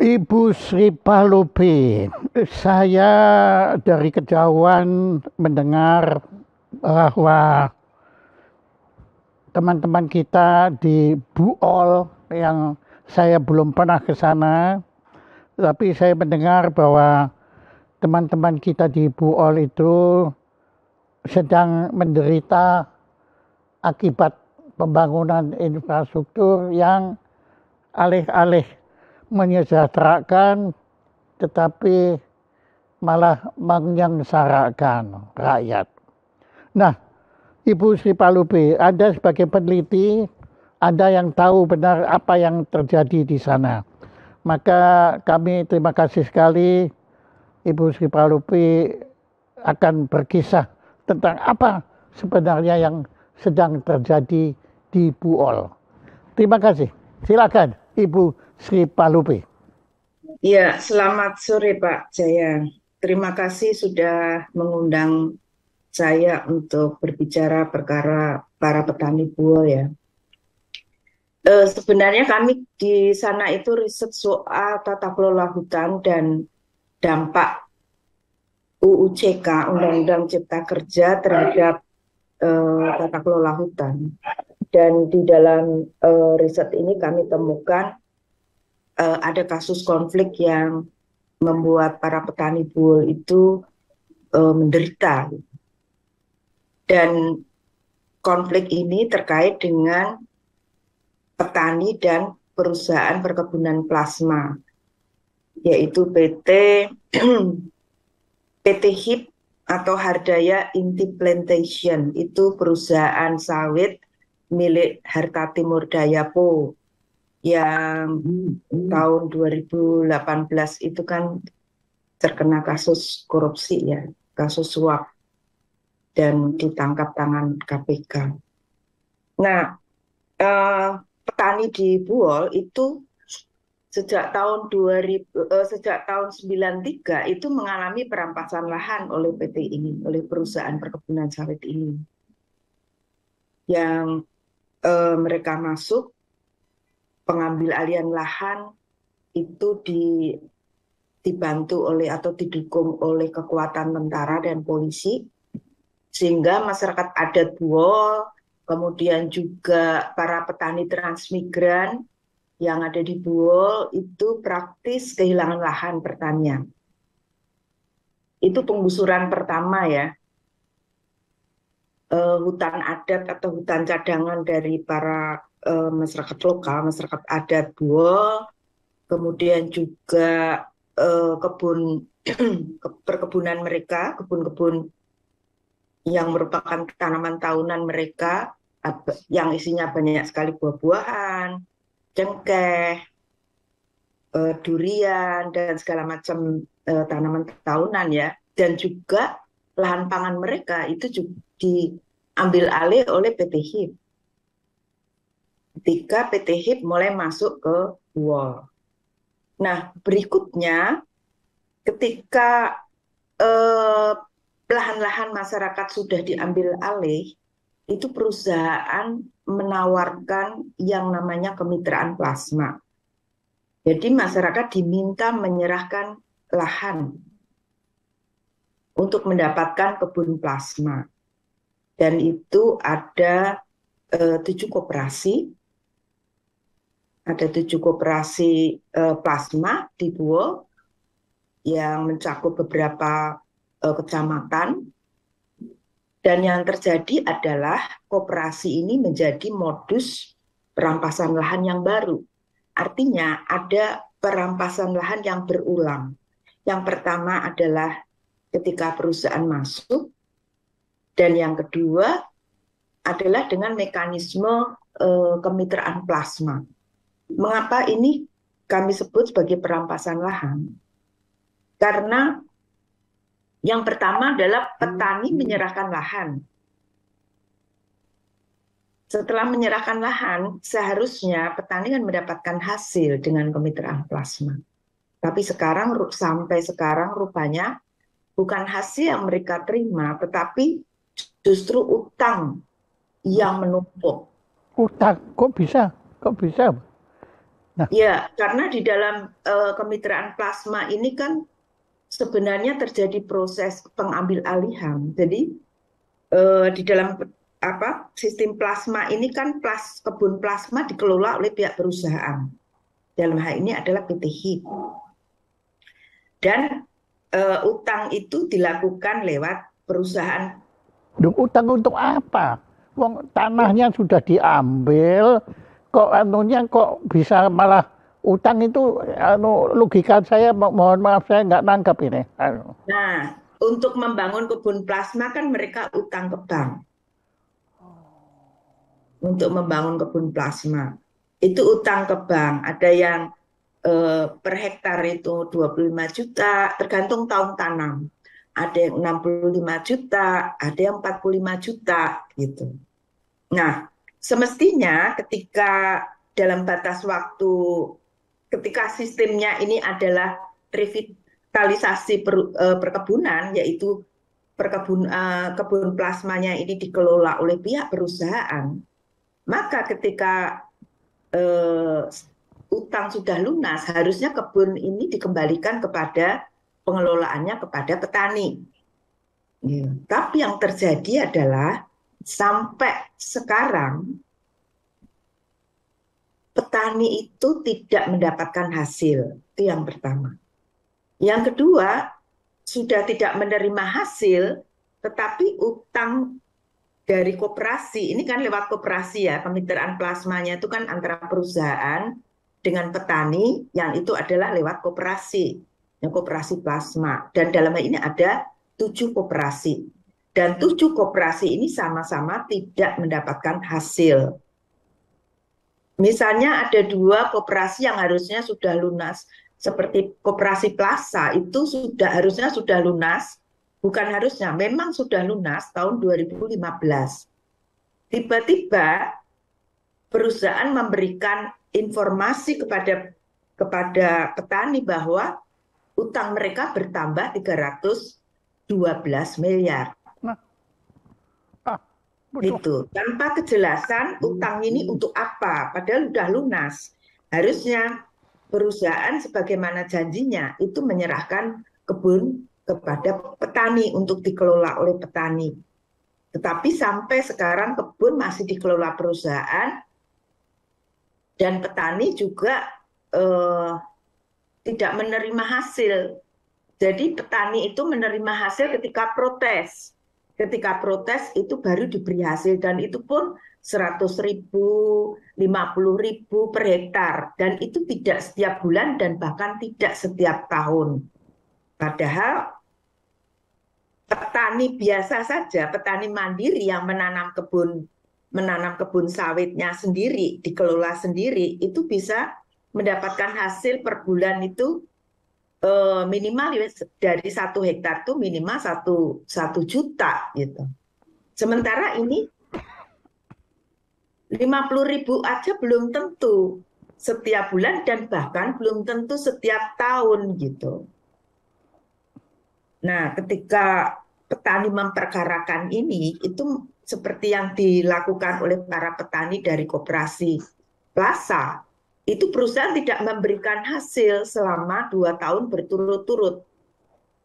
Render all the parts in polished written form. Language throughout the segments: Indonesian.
Ibu Sri Palupi, saya dari kejauhan mendengar bahwa teman-teman kita di Buol yang saya belum pernah ke sana, tapi saya mendengar bahwa teman-teman kita di Buol itu sedang menderita akibat pembangunan infrastruktur yang alih-alih menyejahterakan tetapi malah menyengsarakan rakyat. Nah, Ibu Sri Palupi, Anda sebagai peneliti, Anda yang tahu benar apa yang terjadi di sana. Maka kami terima kasih sekali Ibu Sri Palupi akan berkisah tentang apa sebenarnya yang sedang terjadi di Buol. Terima kasih. Silakan Ibu Sri Palupi. Ya, selamat sore Pak Jaya. Terima kasih sudah mengundang saya untuk berbicara perkara para petani buah ya. Sebenarnya kami di sana itu riset soal tata kelola hutan dan dampak UUCK, Undang-Undang Cipta Kerja terhadap tata kelola hutan. Dan di dalam riset ini kami temukan ada kasus konflik yang membuat para petani buah itu menderita. Dan konflik ini terkait dengan petani dan perusahaan perkebunan plasma, yaitu PT HIP atau Hardaya Inti Plantation, itu perusahaan sawit milik Harta Timur Dayapo yang tahun 2018 itu kan terkena kasus korupsi ya, kasus suap dan ditangkap tangan KPK. Nah, petani di Buol itu sejak tahun 93 itu mengalami perampasan lahan oleh PT ini, oleh perusahaan perkebunan sawit ini. Yang mereka masuk pengambil alihan lahan itu dibantu oleh atau didukung oleh kekuatan tentara dan polisi, sehingga masyarakat adat Buol, kemudian juga para petani transmigran yang ada di Buol itu praktis kehilangan lahan pertanian. Itu penggusuran pertama ya, hutan adat atau hutan cadangan dari para masyarakat lokal, masyarakat adat Buol, kemudian juga kebun perkebunan mereka, kebun-kebun yang merupakan tanaman tahunan mereka, yang isinya banyak sekali buah-buahan, cengkeh, durian, dan segala macam tanaman tahunan ya. Dan juga lahan pangan mereka itu juga diambil alih oleh PT HIP. Ketika PT HIP mulai masuk ke Buol. Nah, berikutnya ketika lahan-lahan masyarakat sudah diambil alih, itu perusahaan menawarkan yang namanya kemitraan plasma. Jadi masyarakat diminta menyerahkan lahan untuk mendapatkan kebun plasma. Dan itu ada 7 koperasi. Ada 7 koperasi plasma di Buol yang mencakup beberapa kecamatan. Dan yang terjadi adalah koperasi ini menjadi modus perampasan lahan yang baru. Artinya ada perampasan lahan yang berulang. Yang pertama adalah ketika perusahaan masuk, dan yang kedua adalah dengan mekanisme kemitraan plasma. Mengapa ini kami sebut sebagai perampasan lahan? Karena yang pertama adalah petani menyerahkan lahan. Setelah menyerahkan lahan, seharusnya petani kan mendapatkan hasil dengan kemitraan plasma. Tapi sampai sekarang rupanya bukan hasil yang mereka terima, tetapi justru utang yang menumpuk. Utang kok bisa? Kok bisa? Nah, Ya, karena di dalam kemitraan plasma ini kan sebenarnya terjadi proses pengambil alihan. Jadi di dalam apa sistem plasma ini kan kebun plasma dikelola oleh pihak perusahaan. Dalam hal ini adalah PT HIP. Dan utang itu dilakukan lewat perusahaan. utang untuk apa? Wong tanahnya sudah diambil, kok anunya kok bisa malah utang itu logika saya mohon maaf saya nggak nangkap ini. Nah, untuk membangun kebun plasma kan mereka utang ke bank untuk membangun kebun plasma. Itu utang ke bank. Ada yang per hektar itu 25 juta, tergantung tahun tanam. Ada yang 65 juta, ada yang 45 juta gitu. Nah, semestinya ketika dalam batas waktu, ketika sistemnya ini adalah revitalisasi perkebunan, yaitu kebun plasmanya ini dikelola oleh pihak perusahaan, maka ketika utang sudah lunas, harusnya kebun ini dikembalikan kepada pengelolaannya kepada petani. Ya. Tapi yang terjadi adalah sampai sekarang petani itu tidak mendapatkan hasil. Itu yang pertama. Yang kedua, sudah tidak menerima hasil, tetapi utang dari koperasi, ini kan lewat koperasi ya, kemitraan plasmanya itu kan antara perusahaan dengan petani, yang itu adalah lewat koperasi, yang koperasi plasma. Dan dalam hal ini ada 7 koperasi. Dan 7 koperasi ini sama-sama tidak mendapatkan hasil. Misalnya ada 2 koperasi yang harusnya sudah lunas, seperti koperasi Plaza itu harusnya sudah lunas, bukan harusnya, memang sudah lunas tahun 2015. Tiba-tiba perusahaan memberikan informasi kepada petani bahwa utang mereka bertambah 312 miliar. Nah, Itu tanpa kejelasan utang ini untuk apa, padahal sudah lunas. Harusnya perusahaan sebagaimana janjinya itu menyerahkan kebun kepada petani untuk dikelola oleh petani. Tetapi sampai sekarang kebun masih dikelola perusahaan dan petani juga tidak menerima hasil. Jadi petani itu menerima hasil ketika protes. Ketika protes itu baru diberi hasil dan itu pun 100.000, 50.000 per hektar. Dan itu tidak setiap bulan dan bahkan tidak setiap tahun. Padahal petani biasa saja, petani mandiri yang menanam kebun sawitnya sendiri, dikelola sendiri, itu bisa mendapatkan hasil per bulan itu minimal dari 1 hektar itu minimal 1 juta gitu. Sementara ini 50.000 aja belum tentu setiap bulan dan bahkan belum tentu setiap tahun gitu. Nah, ketika petani memperkarakan ini, itu seperti yang dilakukan oleh para petani dari koperasi Plaza, itu perusahaan tidak memberikan hasil selama 2 tahun berturut-turut.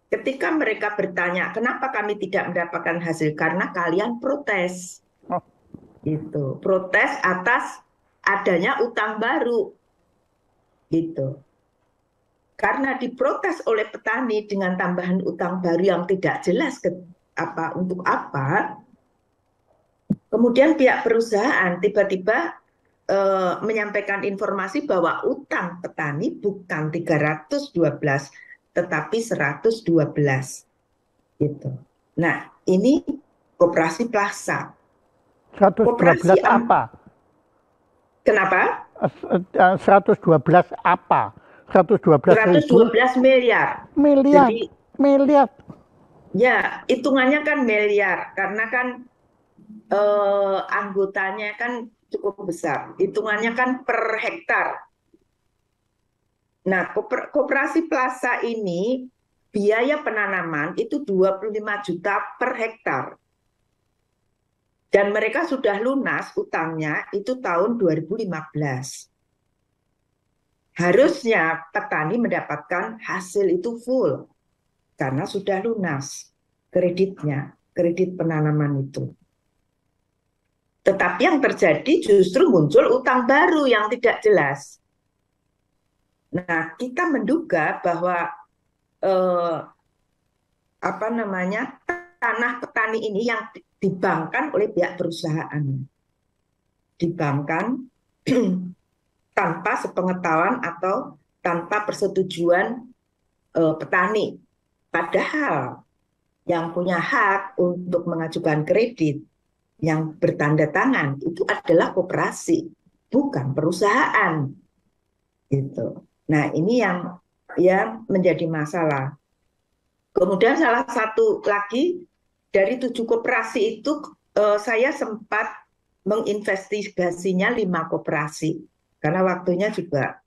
Ketika mereka bertanya, kenapa kami tidak mendapatkan hasil? Karena kalian protes. Gitu. Protes atas adanya utang baru. Gitu. Karena diprotes oleh petani dengan tambahan utang baru yang tidak jelas untuk apa, kemudian pihak perusahaan tiba-tiba menyampaikan informasi bahwa utang petani bukan 312 tetapi 112 gitu. Nah, ini koperasi Plaza. 112 apa? Kenapa? 112 apa? 112 miliar. Miliar. Jadi, miliar. ya, hitungannya kan miliar karena kan anggotanya kan cukup besar. Hitungannya kan per hektar. Nah, koperasi Plaza ini biaya penanaman itu 25 juta per hektar. Dan mereka sudah lunas utangnya itu tahun 2015. Harusnya petani mendapatkan hasil itu full karena sudah lunas kreditnya, kredit penanaman itu. Tetapi yang terjadi justru muncul utang baru yang tidak jelas. Nah, kita menduga bahwa eh, apa namanya tanah petani ini yang dibankkan oleh pihak perusahaan, dibankkan tanpa sepengetahuan atau tanpa persetujuan petani. Padahal yang punya hak untuk mengajukan kredit yang bertanda tangan itu adalah koperasi, bukan perusahaan. Gitu. Nah, ini yang menjadi masalah. Kemudian salah satu lagi dari 7 koperasi itu saya sempat menginvestigasinya 5 koperasi karena waktunya juga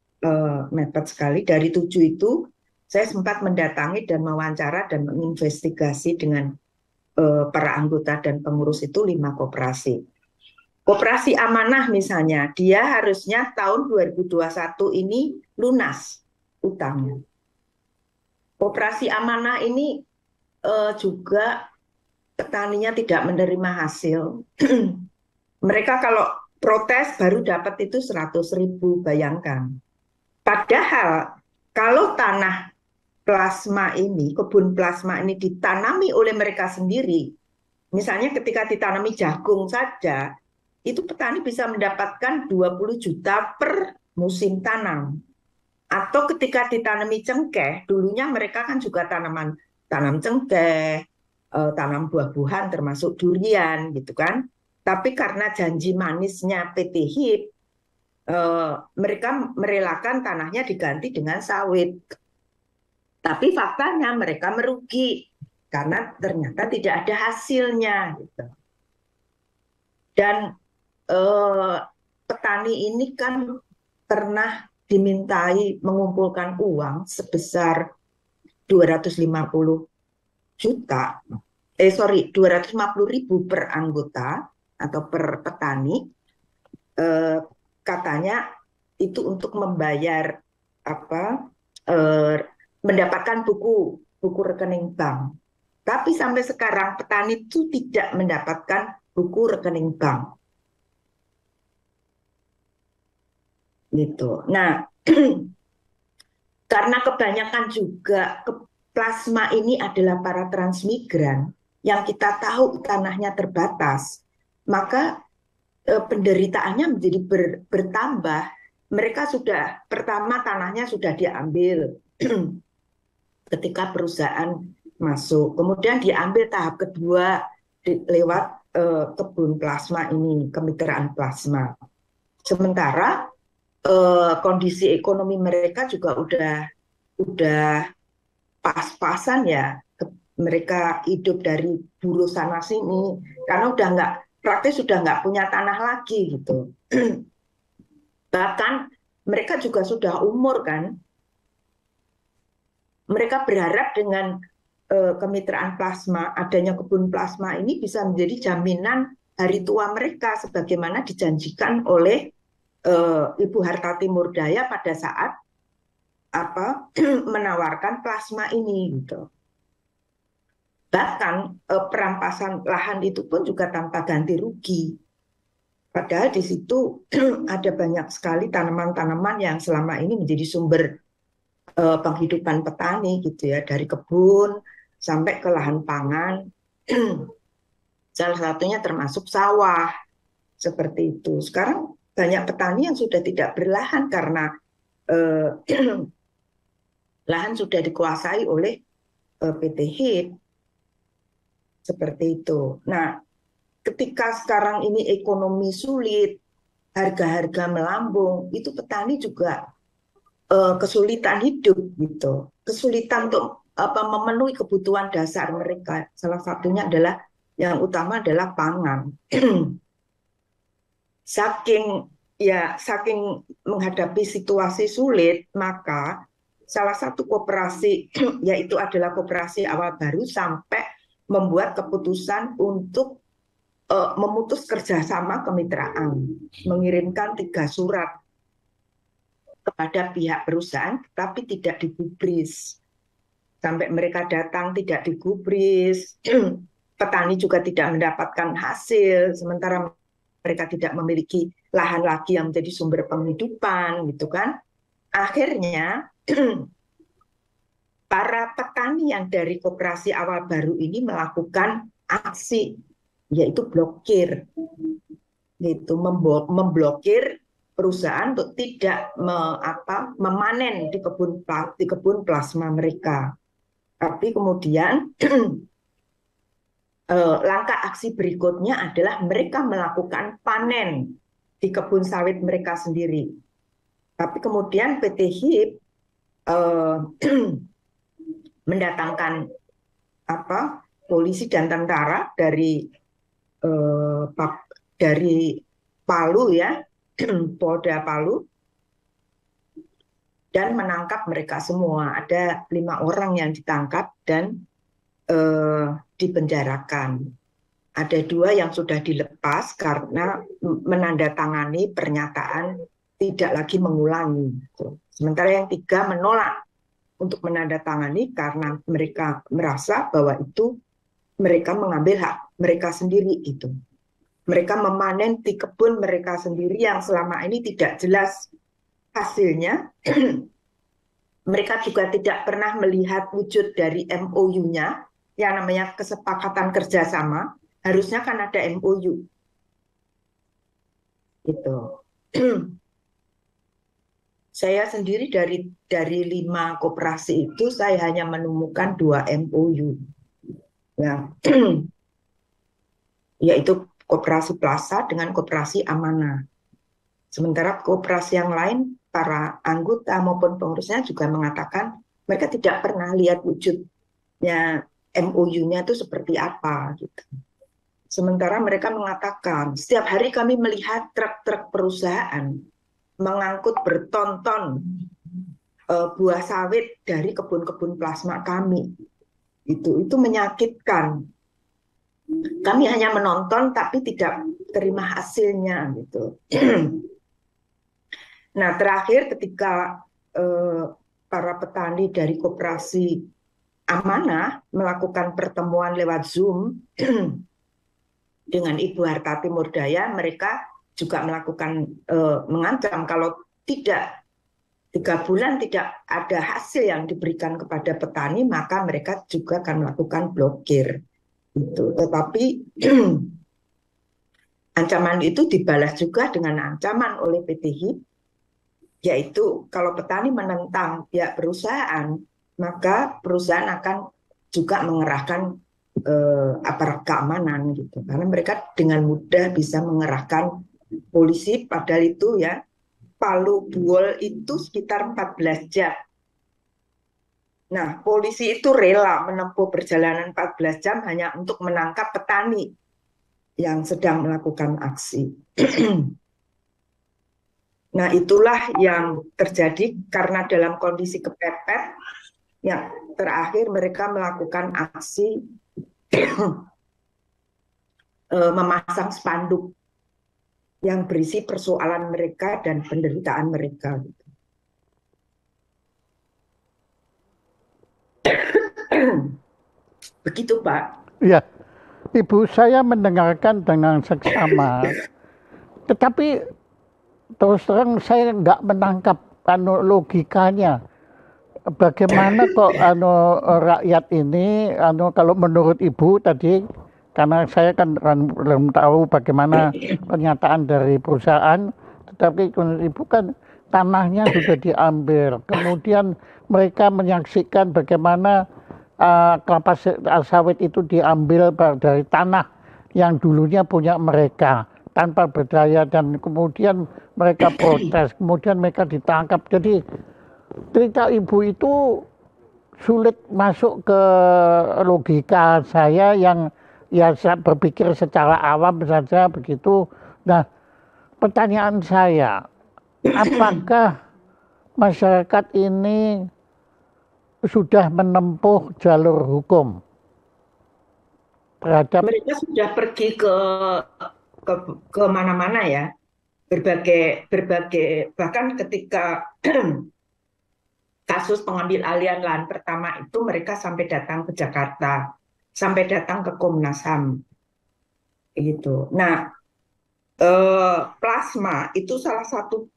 mepet sekali. Dari 7 itu saya sempat mendatangi dan mewawancara dan menginvestigasi dengan para anggota dan pengurus itu 5 koperasi. Koperasi Amanah misalnya, dia harusnya tahun 2021 ini lunas utangnya. Koperasi Amanah ini juga petaninya tidak menerima hasil. Mereka kalau protes baru dapat itu 100.000, bayangkan. Padahal kalau tanah plasma ini, kebun plasma ini ditanami oleh mereka sendiri, misalnya ketika ditanami jagung saja, itu petani bisa mendapatkan 20 juta per musim tanam. Atau ketika ditanami cengkeh, dulunya mereka kan juga tanam cengkeh, tanam buah-buahan termasuk durian gitu kan. Tapi karena janji manisnya PT HIP, mereka merelakan tanahnya diganti dengan sawit. Tapi faktanya mereka merugi karena ternyata tidak ada hasilnya gitu. Dan petani ini kan pernah dimintai mengumpulkan uang sebesar 250 juta, 250.000 per anggota atau per petani, katanya itu untuk membayar apa, mendapatkan buku rekening bank. Tapi sampai sekarang petani itu tidak mendapatkan buku rekening bank. Gitu. Nah, karena kebanyakan juga plasma ini adalah para transmigran yang kita tahu tanahnya terbatas, maka penderitaannya menjadi bertambah. Mereka sudah pertama tanahnya sudah diambil ketika perusahaan masuk, kemudian diambil tahap kedua lewat kebun plasma ini, kemitraan plasma. Sementara kondisi ekonomi mereka juga udah pas-pasan ya, mereka hidup dari buruh sana sini karena udah nggak, praktis sudah nggak punya tanah lagi gitu. Bahkan mereka juga sudah umur kan, mereka berharap dengan kemitraan plasma, adanya kebun plasma ini bisa menjadi jaminan hari tua mereka sebagaimana dijanjikan oleh Ibu Harta Timurdaya pada saat menawarkan plasma ini gitu. Bahkan perampasan lahan itu pun juga tanpa ganti rugi. Padahal di situ ada banyak sekali tanaman-tanaman yang selama ini menjadi sumber penghidupan petani gitu ya, dari kebun sampai ke lahan pangan. Salah satunya termasuk sawah seperti itu. Sekarang banyak petani yang sudah tidak berlahan karena lahan sudah dikuasai oleh PT HIP. Seperti itu. Nah, ketika sekarang ini ekonomi sulit, harga-harga melambung, itu petani juga kesulitan hidup gitu, kesulitan untuk memenuhi kebutuhan dasar mereka. Salah satunya adalah yang utama adalah pangan. Saking menghadapi situasi sulit, maka salah satu koperasi yaitu adalah koperasi awal baru sampai membuat keputusan untuk memutus kerjasama kemitraan, mengirimkan 3 surat kepada pihak perusahaan, tapi tidak digubris. Sampai mereka datang tidak digubris, petani juga tidak mendapatkan hasil, sementara mereka tidak memiliki lahan lagi yang menjadi sumber penghidupan, gitu kan. Akhirnya para petani yang dari koperasi awal baru ini melakukan aksi, yaitu blokir, gitu, memblokir perusahaan untuk tidak memanen di kebun plasma mereka. Tapi kemudian langkah aksi berikutnya adalah mereka melakukan panen di kebun sawit mereka sendiri. Tapi kemudian PT HIP mendatangkan polisi dan tentara dari Palu ya, Polda Palu, dan menangkap mereka semua. Ada 5 orang yang ditangkap dan dipenjarakan. Ada 2 yang sudah dilepas karena menandatangani pernyataan tidak lagi mengulangi. Sementara yang 3 menolak untuk menandatangani karena mereka merasa bahwa itu mereka mengambil hak mereka sendiri itu. Mereka memanen di kebun mereka sendiri yang selama ini tidak jelas hasilnya. Mereka juga tidak pernah melihat wujud dari MOU-nya, yang namanya kesepakatan kerjasama. Harusnya kan ada MOU. Gitu. Saya sendiri dari 5 koperasi itu, saya hanya menemukan 2 MOU. Ya. Yaitu Koperasi Plaza dengan Koperasi Amanah. Sementara koperasi yang lain, para anggota maupun pengurusnya juga mengatakan mereka tidak pernah lihat wujudnya MOU-nya itu seperti apa gitu. Sementara mereka mengatakan setiap hari kami melihat truk-truk perusahaan mengangkut bertonton buah sawit dari kebun-kebun plasma kami. Itu menyakitkan. Kami hanya menonton tapi tidak terima hasilnya gitu. Nah, terakhir ketika para petani dari koperasi Amanah melakukan pertemuan lewat Zoom dengan Ibu Hartati Murdaya, mereka juga melakukan mengancam kalau tidak 3 bulan tidak ada hasil yang diberikan kepada petani, maka mereka juga akan melakukan blokir. Itu. Tetapi ancaman itu dibalas juga dengan ancaman oleh PT HIP, yaitu kalau petani menentang pihak perusahaan, maka perusahaan akan juga mengerahkan aparat keamanan gitu. Karena mereka dengan mudah bisa mengerahkan polisi, padahal itu ya Palu Buol itu sekitar 14 jam. Nah, polisi itu rela menempuh perjalanan 14 jam hanya untuk menangkap petani yang sedang melakukan aksi. Nah, itulah yang terjadi karena dalam kondisi kepepet, yang terakhir mereka melakukan aksi memasang spanduk yang berisi persoalan mereka dan penderitaan mereka. Begitu, Pak. Ya, Ibu, saya mendengarkan dengan seksama, tetapi terus terang saya nggak menangkap logikanya. Bagaimana kok rakyat ini kalau menurut Ibu tadi, karena saya kan belum tahu bagaimana pernyataan dari perusahaan, tetapi menurut Ibu kan tanahnya sudah diambil, kemudian mereka menyaksikan bagaimana kelapa sawit itu diambil dari tanah yang dulunya punya mereka tanpa berdaya, dan kemudian mereka protes, kemudian mereka ditangkap. Jadi cerita Ibu itu sulit masuk ke logika saya yang ya saya berpikir secara awam saja begitu. Nah, pertanyaan saya, apakah masyarakat ini sudah menempuh jalur hukum terhadap mereka sudah pergi ke mana-mana ya. berbagai berbagai bahkan ketika kasus pengambil alihan lahan pertama itu mereka sampai datang ke Jakarta, sampai datang ke Komnas HAM gitu. Nah, plasma itu salah satu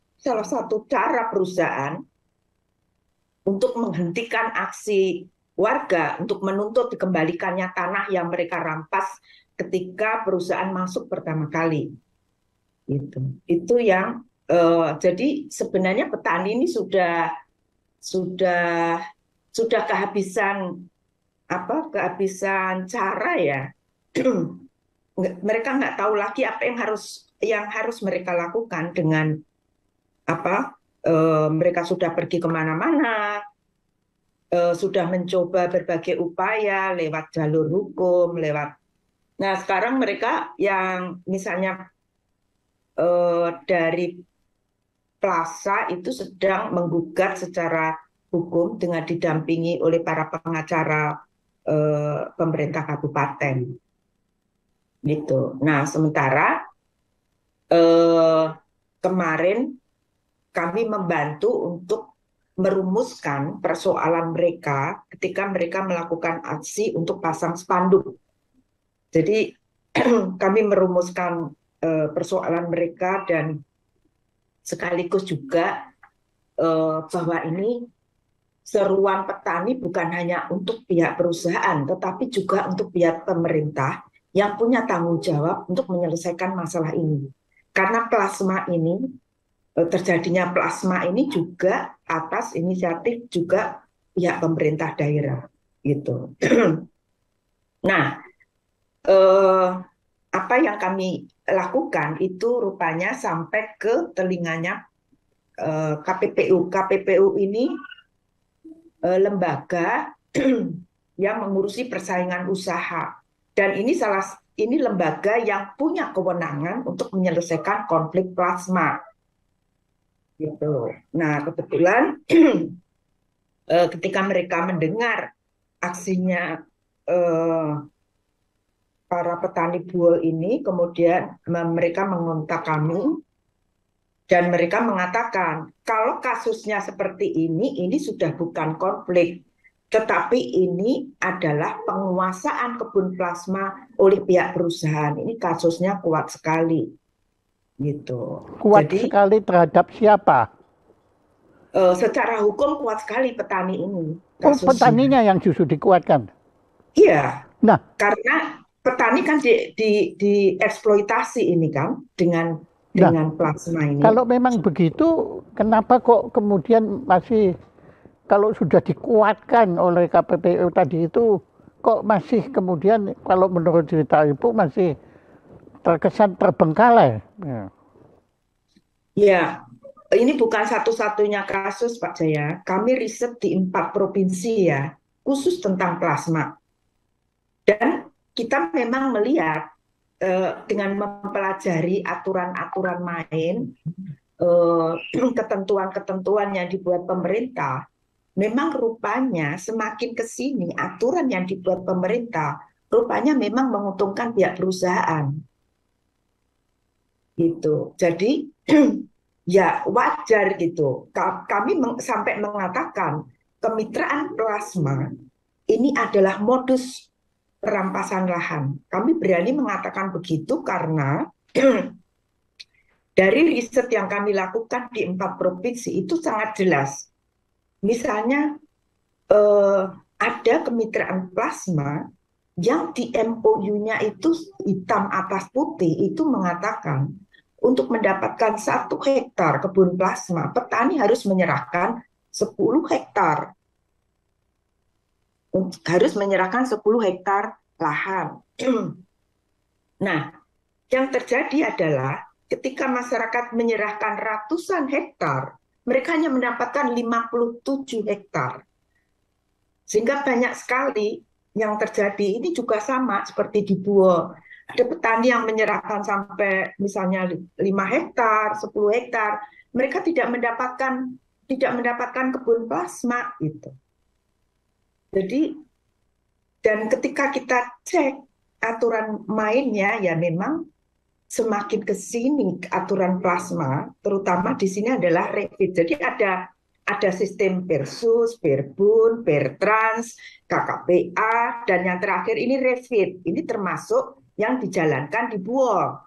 cara perusahaan untuk menghentikan aksi warga untuk menuntut dikembalikannya tanah yang mereka rampas ketika perusahaan masuk pertama kali. Itu yang jadi sebenarnya petani ini sudah sudah kehabisan cara ya. Mereka nggak tahu lagi apa yang harus mereka lakukan dengan apa mereka sudah pergi kemana-mana, sudah mencoba berbagai upaya lewat jalur hukum, Nah, sekarang mereka yang misalnya dari Plaza itu sedang menggugat secara hukum dengan didampingi oleh para pengacara pemerintah kabupaten. Gitu. Nah, sementara kemarin kami membantu untuk merumuskan persoalan mereka ketika mereka melakukan aksi untuk pasang spanduk. Jadi kami merumuskan persoalan mereka dan sekaligus juga bahwa ini seruan petani bukan hanya untuk pihak perusahaan, tetapi juga untuk pihak pemerintah yang punya tanggung jawab untuk menyelesaikan masalah ini. Karena terjadinya plasma ini juga atas inisiatif juga pihak pemerintah daerah, gitu. Nah, apa yang kami lakukan itu rupanya sampai ke telinganya KPPU. KPPU ini lembaga yang mengurusi persaingan usaha. Dan ini lembaga yang punya kewenangan untuk menyelesaikan konflik plasma. Gitu. Nah, kebetulan ketika mereka mendengar aksinya para petani buah ini, kemudian mereka mengontak kami dan mereka mengatakan kalau kasusnya seperti ini sudah bukan konflik, tetapi ini adalah penguasaan kebun plasma oleh pihak perusahaan. Ini kasusnya kuat sekali, gitu. Kuat Jadi sekali terhadap siapa? secara hukum kuat sekali petani ini Oh, kasusnya. petaninya yang justru dikuatkan. Iya, Nah, karena petani kan dieksploitasi ini kan dengan nah, plasma ini. kalau memang begitu, kenapa kok kemudian masih kalau sudah dikuatkan oleh KPPU tadi itu, kok masih kemudian kalau menurut cerita Ibu masih terkesan terbengkalai? Ya. Ya, ini bukan satu-satunya kasus Pak Jaya. Kami riset di 4 provinsi ya, khusus tentang plasma. Dan kita memang melihat dengan mempelajari aturan-aturan main, ketentuan-ketentuan yang dibuat pemerintah, memang rupanya semakin ke sini aturan yang dibuat pemerintah rupanya memang menguntungkan pihak perusahaan. Gitu. Jadi ya wajar gitu. Kami sampai mengatakan kemitraan plasma ini adalah modus perampasan lahan. Kami berani mengatakan begitu karena dari riset yang kami lakukan di 4 provinsi itu sangat jelas. Misalnya ada kemitraan plasma yang di MOU-nya itu hitam atas putih itu mengatakan untuk mendapatkan 1 hektar kebun plasma, petani harus menyerahkan 10 hektar. Harus menyerahkan 10 hektar lahan. Nah, yang terjadi adalah ketika masyarakat menyerahkan ratusan hektar, mereka hanya mendapatkan 57 hektar. Sehingga banyak sekali yang terjadi. Ini juga sama seperti di Buo. Ada petani yang menyerahkan sampai misalnya 5 hektar, 10 hektar. Mereka tidak mendapatkan kebun plasma gitu. Jadi dan ketika kita cek aturan mainnya ya memang semakin ke sini aturan plasma, terutama di sini adalah refit. Jadi ada sistem Persus, Perbun, Bertrans, KKPA, dan yang terakhir ini refit. Ini termasuk yang dijalankan di Buol.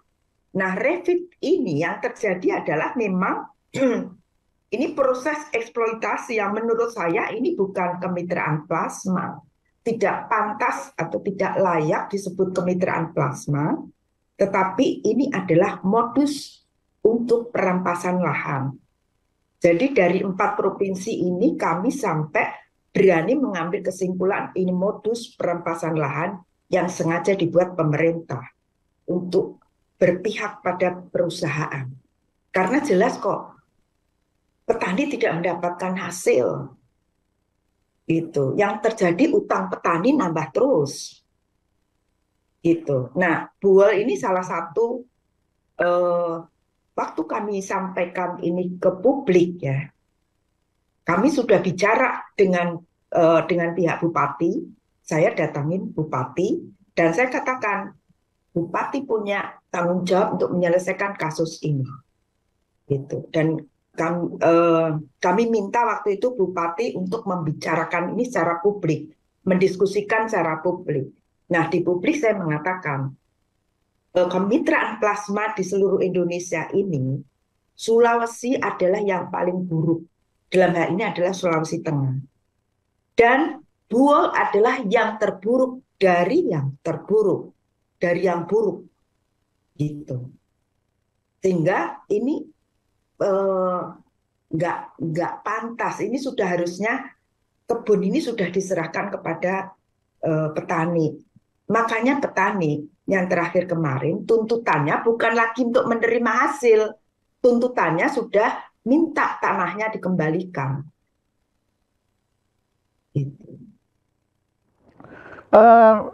Nah, refit ini yang terjadi adalah memang ini proses eksploitasi yang menurut saya ini bukan kemitraan plasma. Tidak pantas atau tidak layak disebut kemitraan plasma, tetapi ini adalah modus untuk perampasan lahan. Jadi dari 4 provinsi ini kami sampai berani mengambil kesimpulan ini modus perampasan lahan yang sengaja dibuat pemerintah untuk berpihak pada perusahaan. Karena jelas kok petani tidak mendapatkan hasil. Gitu. Yang terjadi utang petani nambah terus. Gitu. Nah, Buol ini salah satu waktu kami sampaikan ini ke publik ya, kami sudah bicara dengan pihak bupati, saya datangin bupati dan saya katakan bupati punya tanggung jawab untuk menyelesaikan kasus ini, gitu. Dan kami minta waktu itu bupati untuk membicarakan ini secara publik, mendiskusikan secara publik. Nah di publik saya mengatakan kemitraan plasma di seluruh Indonesia ini, Sulawesi adalah yang paling buruk. Dalam hal ini adalah Sulawesi Tengah. Dan Buol adalah yang terburuk dari yang terburuk. Dari yang buruk. Gitu. Sehingga ini nggak pantas. Ini sudah harusnya kebun ini sudah diserahkan kepada petani. Makanya petani yang terakhir kemarin tuntutannya bukan lagi untuk menerima hasil, tuntutannya sudah minta tanahnya dikembalikan. Gitu.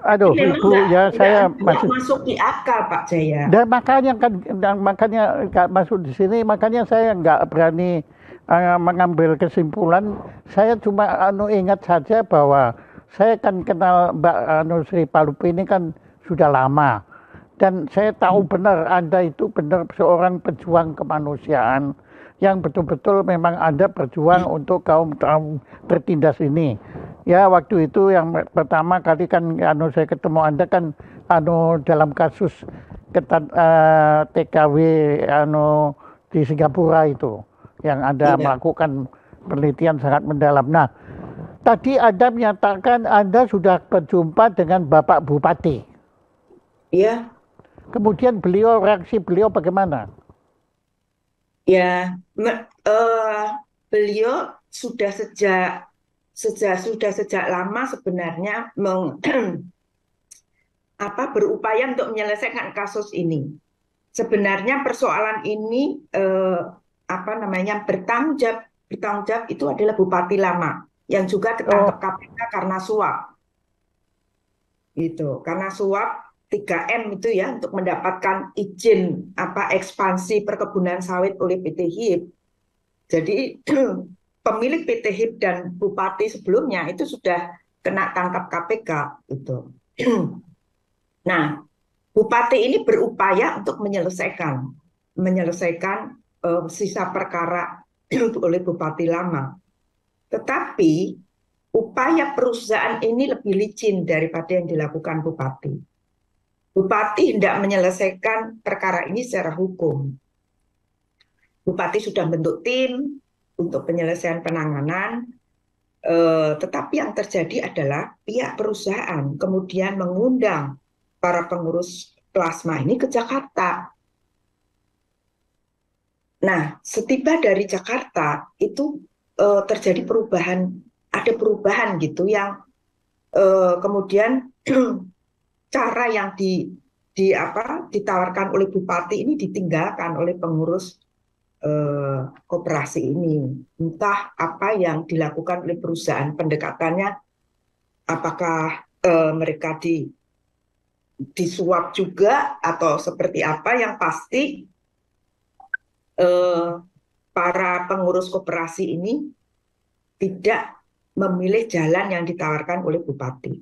Aduh, Memang Ibu, ya saya nggak masuk di akal, Pak Jaya. Dan makanya nggak masuk di sini, makanya saya nggak berani mengambil kesimpulan. Saya cuma ingat saja bahwa saya kan kenal Mbak Sri Palupi ini kan sudah lama. Dan saya tahu benar Anda itu benar seorang pejuang kemanusiaan yang betul-betul memang Anda berjuang untuk kaum tertindas ini. Ya waktu itu yang pertama kali kan saya ketemu Anda kan dalam kasus TKW di Singapura itu yang Anda melakukan penelitian sangat mendalam. Nah, tadi Anda menyatakan Anda sudah berjumpa dengan Bapak Bupati. Iya. Kemudian reaksi beliau bagaimana? Ya, beliau sudah sejak lama sebenarnya berupaya untuk menyelesaikan kasus ini. Sebenarnya persoalan ini bertanggung jawab itu adalah Bupati lama yang juga ketangkep KPK karena suap. Gitu, karena suap 3M itu ya untuk mendapatkan izin ekspansi perkebunan sawit oleh PT HIP. Jadi pemilik PT HIP dan bupati sebelumnya itu sudah kena tangkap KPK itu. Nah, bupati ini berupaya untuk menyelesaikan sisa perkara oleh bupati lama. Tetapi upaya perusahaan ini lebih licin daripada yang dilakukan bupati. Bupati hendak menyelesaikan perkara ini secara hukum. Bupati sudah bentuk tim untuk penyelesaian penanganan, tetapi yang terjadi adalah pihak perusahaan kemudian mengundang para pengurus plasma ini ke Jakarta. Nah, setiba dari Jakarta itu terjadi ada perubahan gitu yang kemudian cara yang ditawarkan oleh bupati ini ditinggalkan oleh pengurus koperasi ini. Entah apa yang dilakukan oleh perusahaan, pendekatannya apakah mereka disuap juga atau seperti apa, yang pasti para pengurus koperasi ini tidak memilih jalan yang ditawarkan oleh bupati.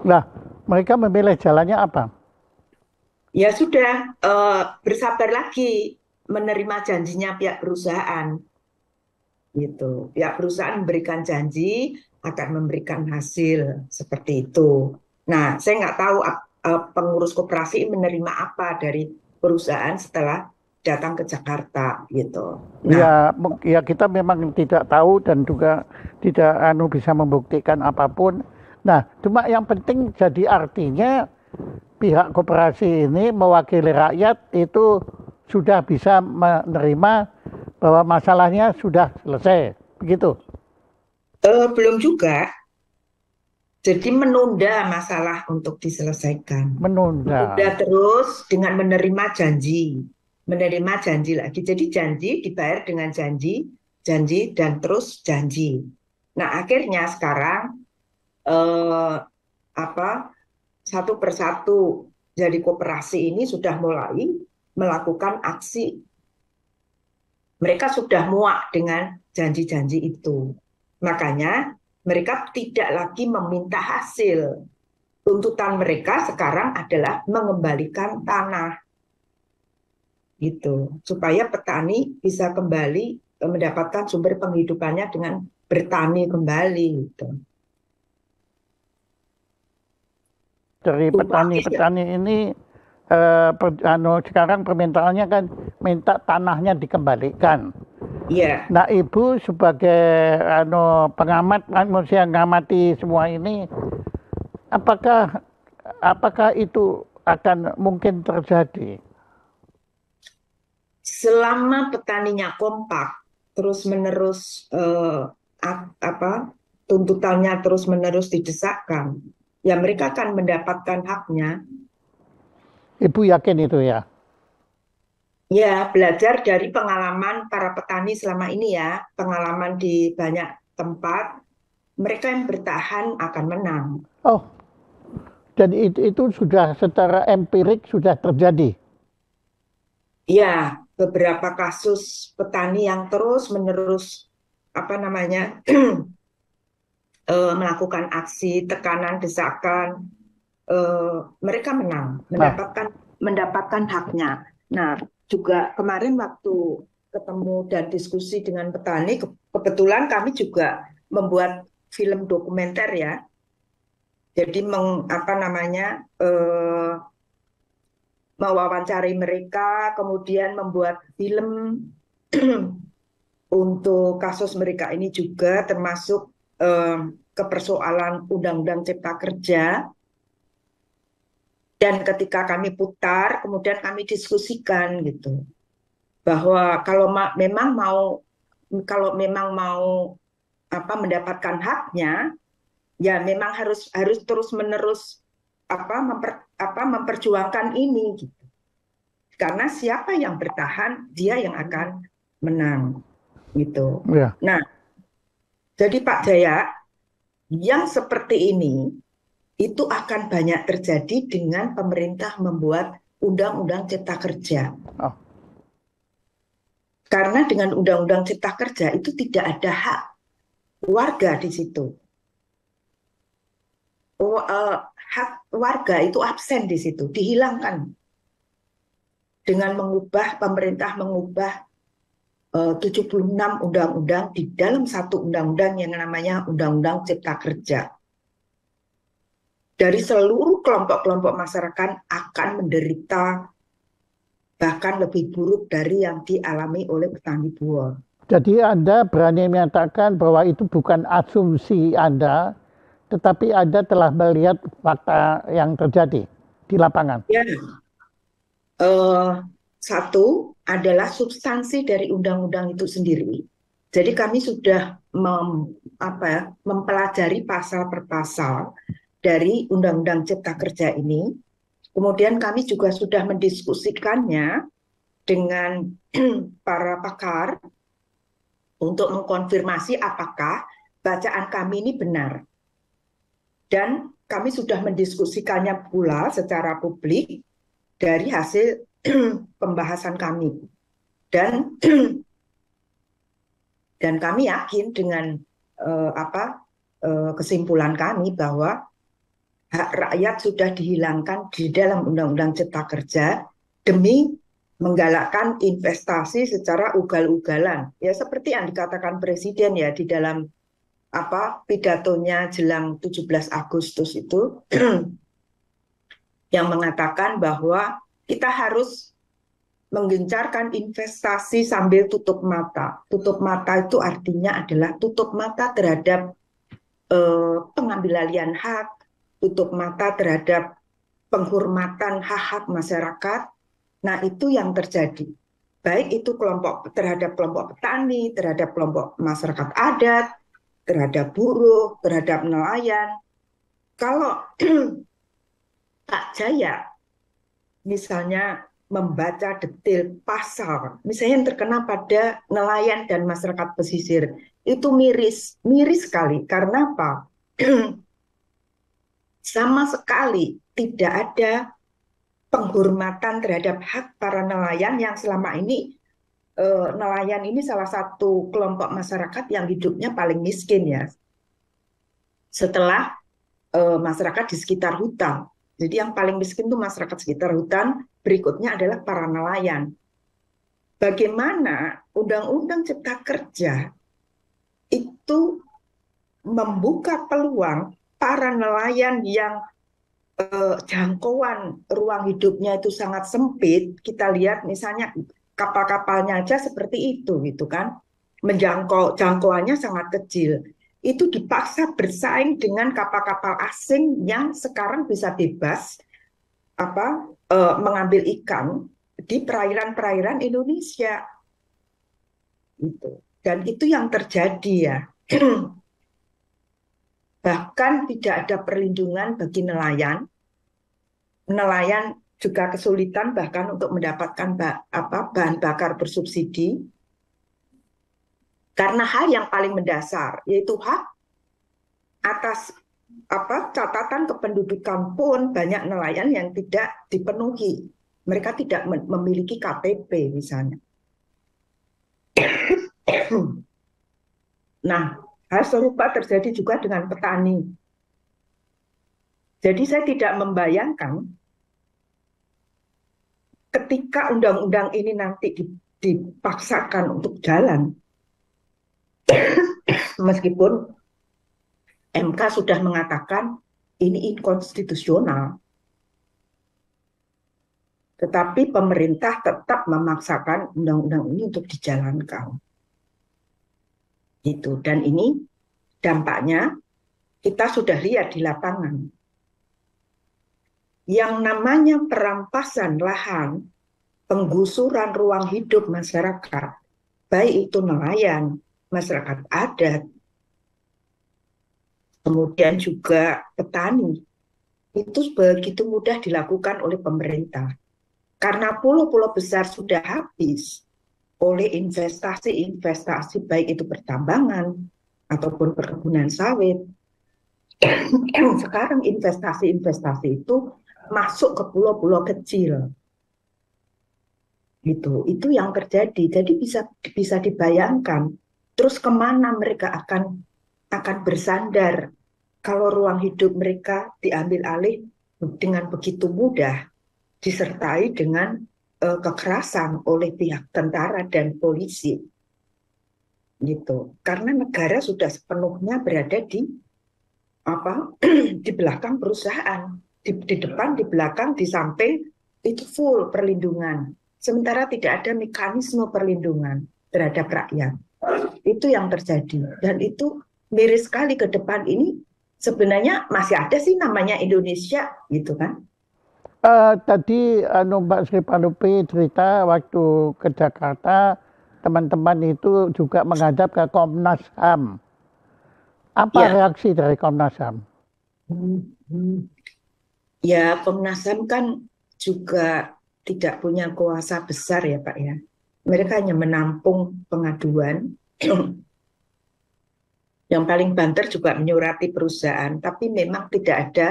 Nah, mereka memilih jalannya apa? Ya sudah, bersabar lagi menerima janjinya pihak perusahaan gitu. Pihak perusahaan memberikan janji akan memberikan hasil seperti itu. Nah, saya nggak tahu pengurus koperasi menerima apa dari perusahaan setelah datang ke Jakarta gitu. Nah, Ya kita memang tidak tahu dan juga tidak bisa membuktikan apapun. Nah, cuma yang penting jadi artinya pihak koperasi ini mewakili rakyat itu sudah bisa menerima bahwa masalahnya sudah selesai. Begitu. belum juga. Jadi menunda masalah untuk diselesaikan. Menunda Menunda. terus dengan menerima janji. Menerima janji lagi. Jadi janji dibayar dengan janji, janji dan terus janji. Nah, akhirnya sekarang eh, apa satu persatu jadi koperasi ini sudah mulai melakukan aksi. Mereka sudah muak dengan janji-janji itu. Makanya mereka tidak lagi meminta hasil. Tuntutan mereka sekarang adalah mengembalikan tanah gitu, supaya petani bisa kembali mendapatkan sumber penghidupannya dengan bertani kembali gitu. Dari Itu Pak. petani-petani ini sekarang permintaannya kan minta tanahnya dikembalikan. Iya, Nah, Ibu sebagai pengamat manusia ngamati semua ini, apakah apakah itu akan mungkin terjadi? selama petaninya kompak, terus-menerus apa tuntutannya terus-menerus didesakkan, ya mereka akan mendapatkan haknya. Ibu yakin itu ya? Ya, belajar dari pengalaman para petani selama ini ya, pengalaman di banyak tempat, mereka yang bertahan akan menang. Oh, jadi itu sudah secara empirik sudah terjadi. Ya, beberapa kasus petani yang terus-menerus apa namanya melakukan aksi tekanan, desakan, mereka menang, Nah, mendapatkan haknya. Nah, juga kemarin waktu ketemu dan diskusi dengan petani, kebetulan kami juga membuat film dokumenter ya. Jadi apa namanya mewawancari mereka, kemudian membuat film untuk kasus mereka ini juga termasuk kepersoalan Undang-Undang Cipta Kerja. Dan ketika kami putar, kemudian kami diskusikan gitu, bahwa memang mau apa mendapatkan haknya, ya memang harus terus menerus memperjuangkan ini gitu. Karena siapa yang bertahan, dia yang akan menang gitu. ya. Nah, jadi Pak Jaya, yang seperti ini itu akan banyak terjadi dengan pemerintah membuat Undang-Undang Cipta Kerja. Oh, Karena dengan Undang-Undang Cipta Kerja itu tidak ada hak warga di situ. Hak warga itu absen di situ, dihilangkan dengan pemerintah mengubah 76 undang-undang di dalam satu undang-undang yang namanya Undang-Undang Cipta Kerja. Dari seluruh kelompok-kelompok masyarakat akan menderita bahkan lebih buruk dari yang dialami oleh petani buah. jadi Anda berani menyatakan bahwa itu bukan asumsi Anda, tetapi Anda telah melihat fakta yang terjadi di lapangan. Ya, satu adalah substansi dari undang-undang itu sendiri. Jadi kami sudah mempelajari pasal per pasal dari Undang-Undang Cipta Kerja ini. Kemudian kami juga sudah mendiskusikannya dengan para pakar untuk mengkonfirmasi apakah bacaan kami ini benar. Dan kami sudah mendiskusikannya pula secara publik dari hasil pembahasan kami. Dan kami yakin dengan kesimpulan kami bahwa hak rakyat sudah dihilangkan di dalam Undang-Undang Cipta Kerja demi menggalakkan investasi secara ugal-ugalan. Ya seperti yang dikatakan Presiden ya di dalam pidatonya jelang 17 Agustus itu yang mengatakan bahwa kita harus menggencarkan investasi sambil tutup mata. Tutup mata itu artinya adalah tutup mata terhadap pengambil hak, tutup mata terhadap penghormatan hak-hak masyarakat. Nah, itu yang terjadi. Baik itu terhadap kelompok petani, terhadap kelompok masyarakat adat, terhadap buruh, terhadap nelayan. Kalau Pak Jaya misalnya membaca detail pasal, misalnya yang terkena pada nelayan dan masyarakat pesisir, itu miris sekali. Karena apa? Sama sekali tidak ada penghormatan terhadap hak para nelayan yang selama ini nelayan ini salah satu kelompok masyarakat yang hidupnya paling miskin ya. Setelah masyarakat di sekitar hutan. Jadi yang paling miskin itu masyarakat sekitar hutan, berikutnya adalah para nelayan. Bagaimana Undang-Undang Cipta Kerja itu membuka peluang para nelayan yang jangkauan ruang hidupnya itu sangat sempit. Kita lihat misalnya kapal-kapalnya aja seperti itu gitu kan. Jangkauannya sangat kecil. Itu dipaksa bersaing dengan kapal-kapal asing yang sekarang bisa bebas mengambil ikan di perairan-perairan Indonesia. Gitu. Dan itu yang terjadi ya. Bahkan tidak ada perlindungan bagi nelayan. Nelayan juga kesulitan bahkan untuk mendapatkan bahan bakar bersubsidi. Karena hal yang paling mendasar, yaitu hak atas catatan kependudukan pun banyak nelayan yang tidak dipenuhi. Mereka tidak memiliki KTP misalnya. Nah, hal serupa terjadi juga dengan petani. Jadi saya tidak membayangkan ketika undang-undang ini nanti dipaksakan untuk jalan, meskipun MK sudah mengatakan ini inkonstitusional, tetapi pemerintah tetap memaksakan undang-undang ini untuk dijalankan. Gitu. Dan ini dampaknya kita sudah lihat di lapangan. Yang namanya perampasan lahan, penggusuran ruang hidup masyarakat, baik itu nelayan, masyarakat adat, kemudian juga petani, itu begitu mudah dilakukan oleh pemerintah. Karena pulau-pulau besar sudah habis oleh investasi-investasi, baik itu pertambangan ataupun perkebunan sawit. Sekarang investasi-investasi itu masuk ke pulau-pulau kecil. Gitu. Itu yang terjadi. Jadi bisa dibayangkan terus kemana mereka akan bersandar kalau ruang hidup mereka diambil alih dengan begitu mudah, disertai dengan kekerasan oleh pihak tentara dan polisi. Gitu. Karena negara sudah sepenuhnya berada di di belakang perusahaan, di depan, di belakang, di samping itu full perlindungan. Sementara tidak ada mekanisme perlindungan terhadap rakyat. Itu yang terjadi. Dan itu miris sekali ke depan ini. Sebenarnya masih ada sih namanya Indonesia, gitu kan? Tadi Mbak Sri Panupi cerita waktu ke Jakarta, teman-teman itu juga menghadap ke Komnas HAM. Apa Ya. reaksi dari Komnas HAM? Ya, Komnas HAM kan juga tidak punya kuasa besar ya Pak ya. Mereka hanya menampung pengaduan. Yang paling banter juga menyurati perusahaan, tapi memang tidak ada.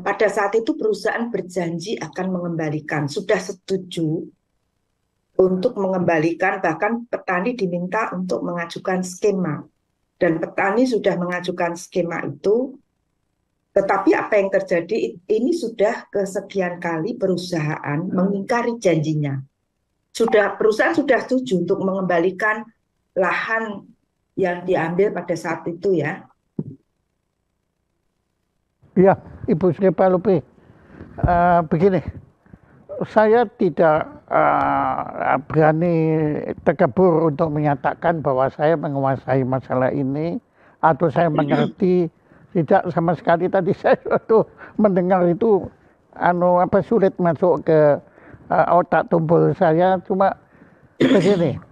Pada saat itu perusahaan berjanji akan mengembalikan, sudah setuju untuk mengembalikan, bahkan petani diminta untuk mengajukan skema. Dan petani sudah mengajukan skema itu Tetapi apa yang terjadi ini sudah kesekian kali perusahaan mengingkari janjinya. Perusahaan sudah setuju untuk mengembalikan lahan yang diambil pada saat itu ya. Ya, Ibu Sri Palupi, begini, saya tidak berani terkebur untuk menyatakan bahwa saya menguasai masalah ini atau saya mengerti. Tidak sama sekali. Tadi saya waktu mendengar itu sulit masuk ke otak tumpul saya. Cuma begini,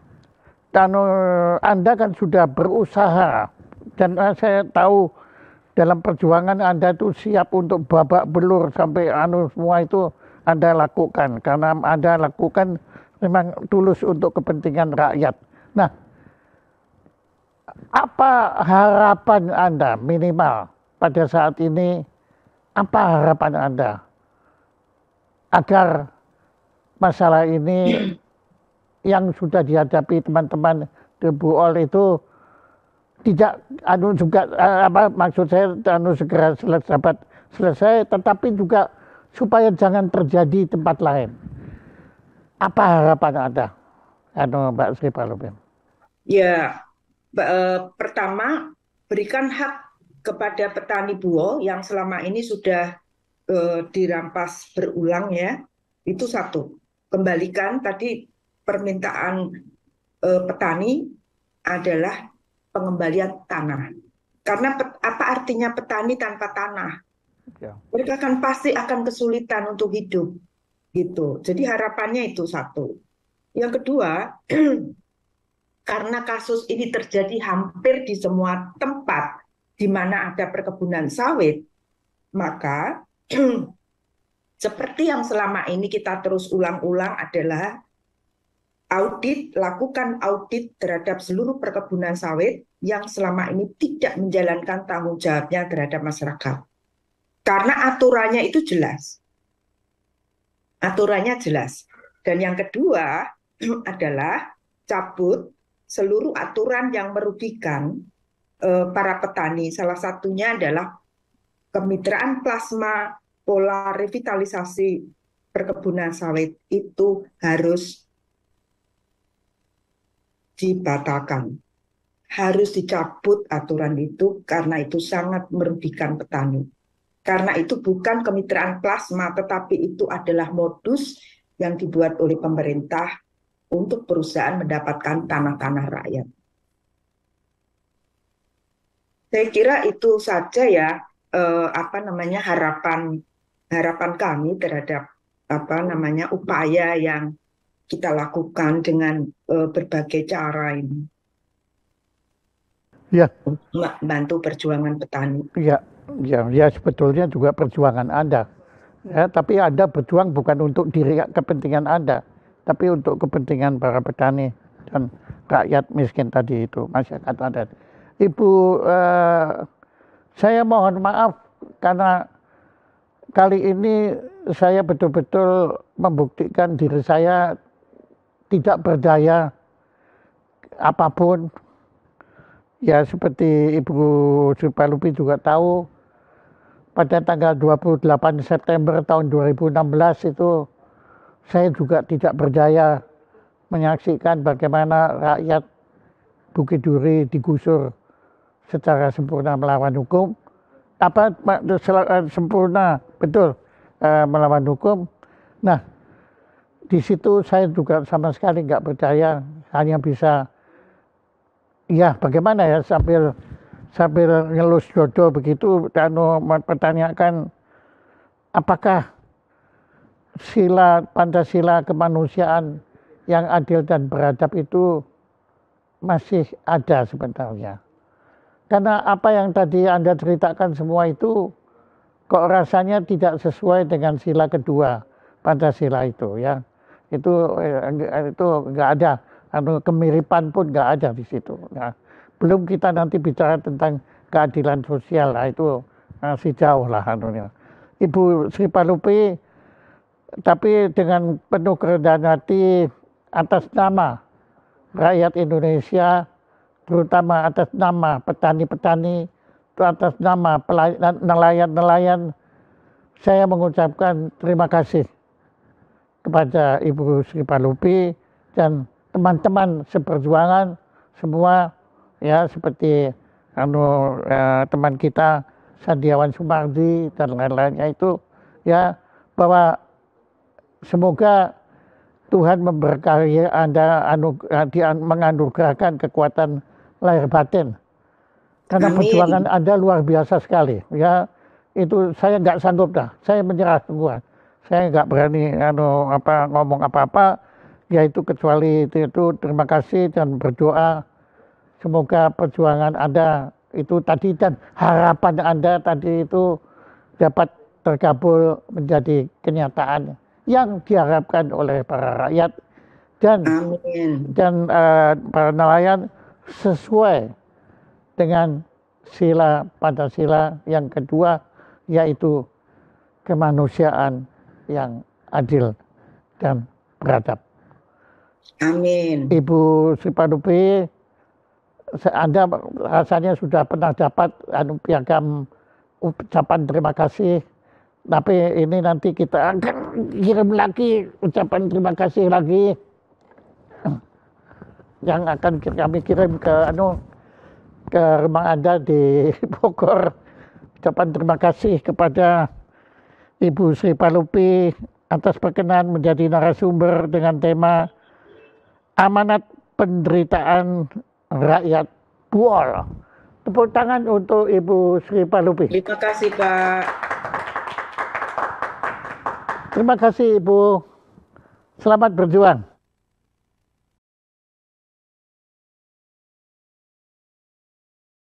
Anda kan sudah berusaha dan saya tahu dalam perjuangan Anda itu siap untuk babak belur sampai semua itu Anda lakukan karena Anda lakukan memang tulus untuk kepentingan rakyat. Nah, apa harapan Anda minimal pada saat ini? Apa harapan Anda agar masalah ini yang sudah dihadapi teman-teman The All itu tidak juga maksud saya segera selesai, tetapi juga supaya jangan terjadi di tempat lain. Apa harapan Anda, Mbak Sri Palupi? Ya, pertama berikan hak kepada petani buah yang selama ini sudah dirampas berulang ya. Itu satu. Kembalikan tadi permintaan petani adalah pengembalian tanah. Karena apa artinya petani tanpa tanah? Ya. Mereka kan pasti akan kesulitan untuk hidup, gitu. Jadi harapannya itu satu. Yang kedua, karena kasus ini terjadi hampir di semua tempat di mana ada perkebunan sawit, maka seperti yang selama ini kita terus ulang-ulang adalah lakukan audit terhadap seluruh perkebunan sawit yang selama ini tidak menjalankan tanggung jawabnya terhadap masyarakat. Karena aturannya itu jelas. Aturannya jelas. Dan yang kedua adalah cabut seluruh aturan yang merugikan para petani. Salah satunya adalah kemitraan plasma, pola revitalisasi perkebunan sawit itu harus dibatalkan. Harus dicabut aturan itu karena itu sangat merugikan petani. Karena itu bukan kemitraan plasma, tetapi itu adalah modus yang dibuat oleh pemerintah untuk perusahaan mendapatkan tanah-tanah rakyat. Saya kira itu saja ya harapan kami terhadap upaya yang kita lakukan dengan berbagai cara ini. Ya. Membantu perjuangan petani. Ya sebetulnya juga perjuangan Anda. Ya, tapi Anda berjuang bukan untuk kepentingan Anda, tapi untuk kepentingan para petani dan rakyat miskin tadi itu, masyarakat adat. Ibu, saya mohon maaf karena kali ini saya betul-betul membuktikan diri saya tidak berdaya apapun. Ya seperti Ibu Sri Palupi juga tahu, pada tanggal 28 September tahun 2016 itu saya juga tidak berdaya menyaksikan bagaimana rakyat Bukit Duri digusur secara sempurna melawan hukum. Sempurna betul melawan hukum. Nah, di situ saya juga sama sekali nggak percaya, hanya bisa ya bagaimana ya sambil ngelus jodoh begitu dan mempertanyakan apakah Pancasila kemanusiaan yang adil dan beradab itu masih ada sebenarnya. Karena apa yang tadi Anda ceritakan semua itu kok rasanya tidak sesuai dengan sila kedua Pancasila itu ya. Itu nggak ada, kemiripan pun nggak ada di situ. Nah, belum kita nanti bicara tentang keadilan sosial, lah itu masih jauh lah anunya. Ibu Sri Palupi, tapi dengan penuh kerendahan hati atas nama rakyat Indonesia, terutama atas nama petani-petani, atas nama nelayan-nelayan saya mengucapkan terima kasih kepada Ibu Sri Palupi dan teman-teman seperjuangan semua, ya, seperti teman kita Sandiawan Sumardi dan lain-lainnya itu, ya, bahwa semoga Tuhan memberkahi Anda, menganugerahkan kekuatan lahir batin. Karena Amin. perjuangan Anda luar biasa sekali, ya. Itu saya nggak sanggup dah, saya menyerah semua. Saya nggak berani ngomong apa-apa, yaitu kecuali itu terima kasih dan berdoa. Semoga perjuangan Anda itu tadi dan harapan Anda tadi itu dapat terkabul menjadi kenyataan yang diharapkan oleh para rakyat dan Amin. para nelayan sesuai dengan sila Pancasila yang kedua, yaitu kemanusiaan yang adil dan beradab. Amin. Ibu Sri Palupi, Anda rasanya sudah pernah dapat piagam ucapan terima kasih, tapi ini nanti kita akan kirim lagi ucapan terima kasih lagi yang akan kami kirim ke rumah Anda di Bogor. Ucapan terima kasih kepada Ibu Sri Palupi atas perkenan menjadi narasumber dengan tema amanat penderitaan rakyat Buol. Tepuk tangan untuk Ibu Sri Palupi. Terima kasih, Pak. Terima kasih, Ibu. Selamat berjuang.